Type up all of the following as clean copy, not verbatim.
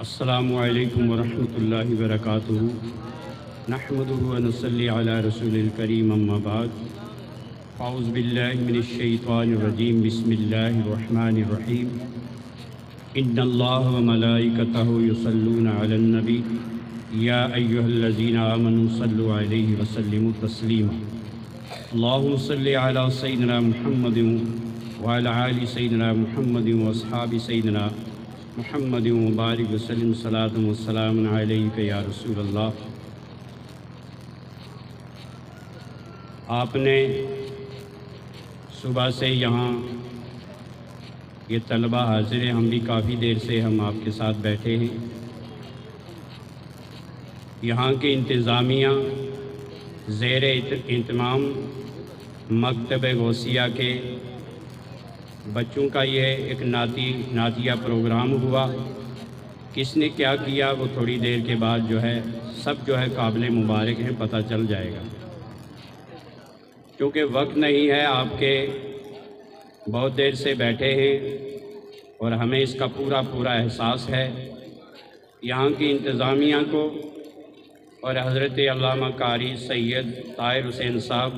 السلام علیکم ورحمۃ اللہ وبرکاتہ۔ نحمدہ و نصلی علی رسول الکریم، اما بعد۔ اعوذ باللہ من الشیطان الرجیم، بسم اللہ الرحمن الرحیم۔ ان اللہ و ملائکتہ یصلون علی النبی یا ایہا الذین آمنوا صلوا علیہ وسلموا تسلیما۔ اللہم صلی علی سیدنا محمد وعلی آل سیدنا محمد واصحاب سیدنا محمد مبارک وسلم، صلاۃ و سلام علیک یا رسول اللہ۔ آپ نے صبح سے یہاں یہ طلبہ حاضر ہیں، ہم بھی کافی دیر سے ہم آپ کے ساتھ بیٹھے ہیں۔ یہاں کے انتظامیہ زیر اہتمام مکتب غوثیہ کے بچوں کا یہ ایک نعتیہ پروگرام ہوا۔ کس نے کیا کیا وہ تھوڑی دیر کے بعد سب قابل مبارک ہیں، پتہ چل جائے گا۔ کیونکہ وقت نہیں ہے، آپ کے بہت دیر سے بیٹھے ہیں اور ہمیں اس کا پورا احساس ہے۔ یہاں کی انتظامیہ کو اور حضرت علامہ قاری سید طاہر حسین صاحب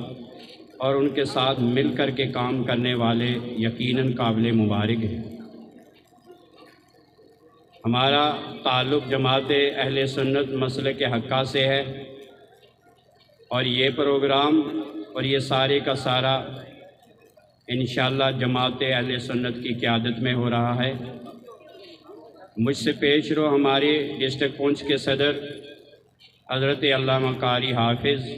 اور ان کے ساتھ مل کر کے کام کرنے والے یقیناً قابل مبارک ہیں۔ ہمارا تعلق جماعت اہل سنت مسلک حقہ سے ہے، اور یہ پروگرام اور یہ سارے کا سارا انشاءاللہ جماعت اہل سنت کی قیادت میں ہو رہا ہے۔ مجھ سے پیش رو ہمارے ڈسٹرکٹ پونچھ کے صدر حضرت علامہ قاری حافظ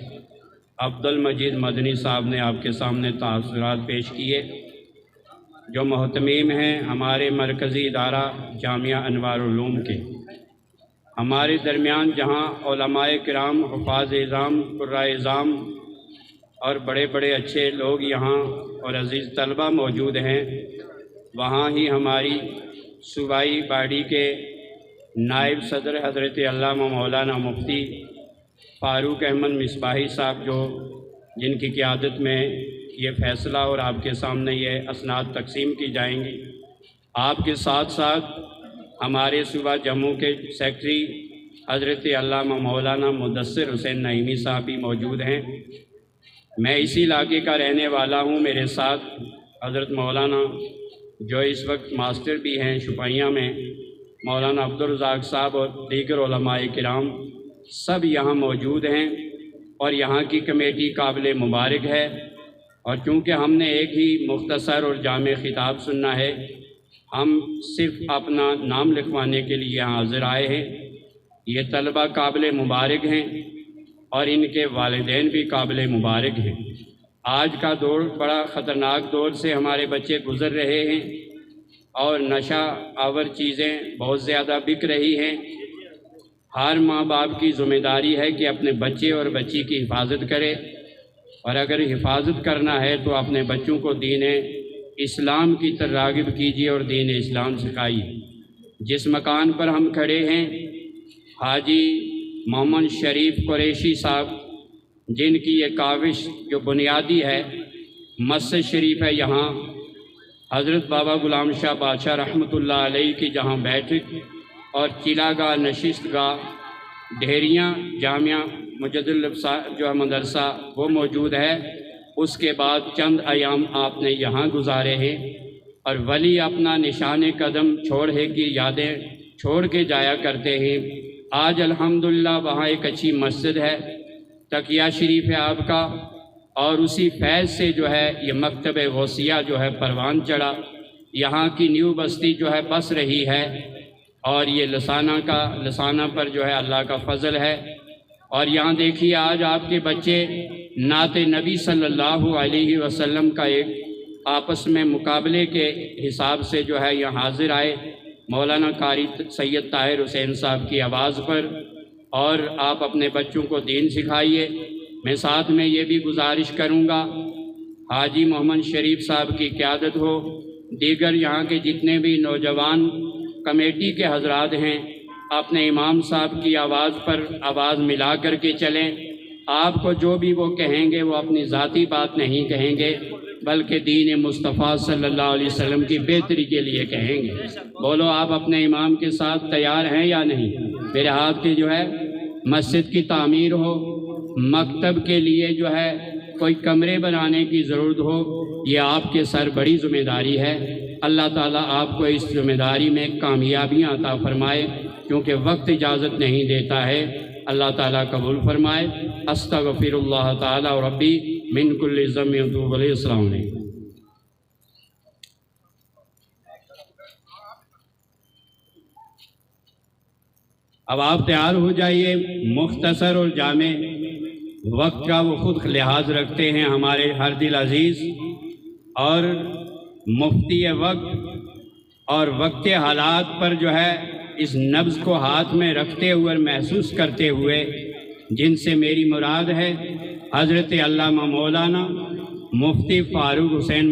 عبد المجید مدنی صاحب نے آپ کے سامنے تاثرات پیش کیے، جو محتمیم ہیں ہمارے مرکزی ادارہ جامعہ انوار العلوم کے۔ ہمارے درمیان جہاں علماء کرام، حفاظ اعظام، قراء اعظام اور بڑے اچھے لوگ یہاں اور عزیز طلبہ موجود ہیں، وہاں ہی ہماری صوبائی باڈی کے نائب صدر حضرت علامہ مولانا مفتی فاروق احمد مصباحی صاحب، جن کی قیادت میں یہ فیصلہ اور آپ کے سامنے یہ اسناد تقسیم کی جائیں گی۔ آپ کے ساتھ ساتھ ہمارے صوبہ جموں کے سیکرٹری حضرت علامہ مولانا مدثر حسین نعیمی صاحب بھی موجود ہیں۔ میں اسی علاقے کا رہنے والا ہوں۔ میرے ساتھ حضرت مولانا جو اس وقت ماسٹر بھی ہیں شپیاں میں، مولانا عبدالرزاق صاحب اور دیگر علماء کرام سب یہاں موجود ہیں، اور یہاں کی کمیٹی قابل مبارک ہے۔ اور چونکہ ہم نے ایک ہی مختصر اور جامع خطاب سننا ہے، ہم صرف اپنا نام لکھوانے کے لیے یہاں حاضر آئے ہیں۔ یہ طلبہ قابل مبارک ہیں اور ان کے والدین بھی قابل مبارک ہیں۔ آج کا دور بڑا خطرناک دور سے ہمارے بچے گزر رہے ہیں، اور نشہ آور چیزیں بہت زیادہ بک رہی ہیں۔ ہر ماں باپ کی ذمہ داری ہے کہ اپنے بچے اور بچی کی حفاظت کرے، اور اگر حفاظت کرنا ہے تو اپنے بچوں کو دین اسلام کی طرف راغب کیجیے اور دین اسلام سکھائیے۔ جس مکان پر ہم کھڑے ہیں، حاجی محمد شریف قریشی صاحب، جن کی یہ کاوش جو بنیادی ہے، مسجد شریف ہے یہاں، حضرت بابا غلام شاہ بادشاہ رحمۃ اللہ علیہ کی جہاں بیٹھک اور چلا گاہ، نشست گاہ، ڈھیریاں، جامعہ مجد جو ہے مدرسہ وہ موجود ہے۔ اس کے بعد چند ایام آپ نے یہاں گزارے ہیں، اور ولی اپنا نشان قدم چھوڑے کی یادیں چھوڑ کے جایا کرتے ہیں۔ آج الحمدللہ وہاں ایک اچھی مسجد ہے، تقیہ شریف ہے آپ کا، اور اسی فیض سے یہ مکتب غوثیہ پروان چڑھا۔ یہاں کی نیو بستی بس رہی ہے، اور یہ لسانہ پر اللہ کا فضل ہے۔ اور یہاں دیکھیے آج آپ کے بچے نعت نبی صلی اللہ علیہ وسلم کا ایک آپس میں مقابلے کے حساب سے یہاں حاضر آئے، مولانا قاری سید طاہر حسین صاحب کی آواز پر، اور آپ اپنے بچوں کو دین سکھائیے۔ میں ساتھ میں یہ بھی گزارش کروں گا، حاجی محمد شریف صاحب کی قیادت ہو، دیگر یہاں کے جتنے بھی نوجوان کمیٹی کے حضرات ہیں، اپنے امام صاحب کی آواز پر آواز ملا کر کے چلیں۔ آپ کو جو بھی وہ کہیں گے وہ اپنی ذاتی بات نہیں کہیں گے، بلکہ دین مصطفیٰ صلی اللہ علیہ وسلم کی بہتری کے لیے کہیں گے۔ بولو آپ اپنے امام کے ساتھ تیار ہیں یا نہیں؟ میرے ہاتھ کی جو ہے مسجد کی تعمیر ہو، مکتب کے لیے جو ہے کوئی کمرے بنانے کی ضرورت ہو، یہ آپ کے سر بڑی ذمہ داری ہے۔ اللہ تعالیٰ آپ کو اس ذمہ داری میں کامیابیاں عطا فرمائے، کیونکہ وقت اجازت نہیں دیتا ہے۔ اللہ تعالیٰ قبول فرمائے۔ استغفر اللہ تعالیٰ ربی من کل ذنب واتوب الیہ۔ السلام علیکم۔ اب آپ تیار ہو جائیے، مختصر اور جامع، وقت کا وہ خود لحاظ رکھتے ہیں ہمارے ہر دل عزیز، اور مفتی وقت اور وقت حالات پر جو ہے اس نبض کو ہاتھ میں رکھتے ہوئے اور محسوس کرتے ہوئے، جن سے میری مراد ہے حضرت علامہ مولانا مفتی فاروق حسین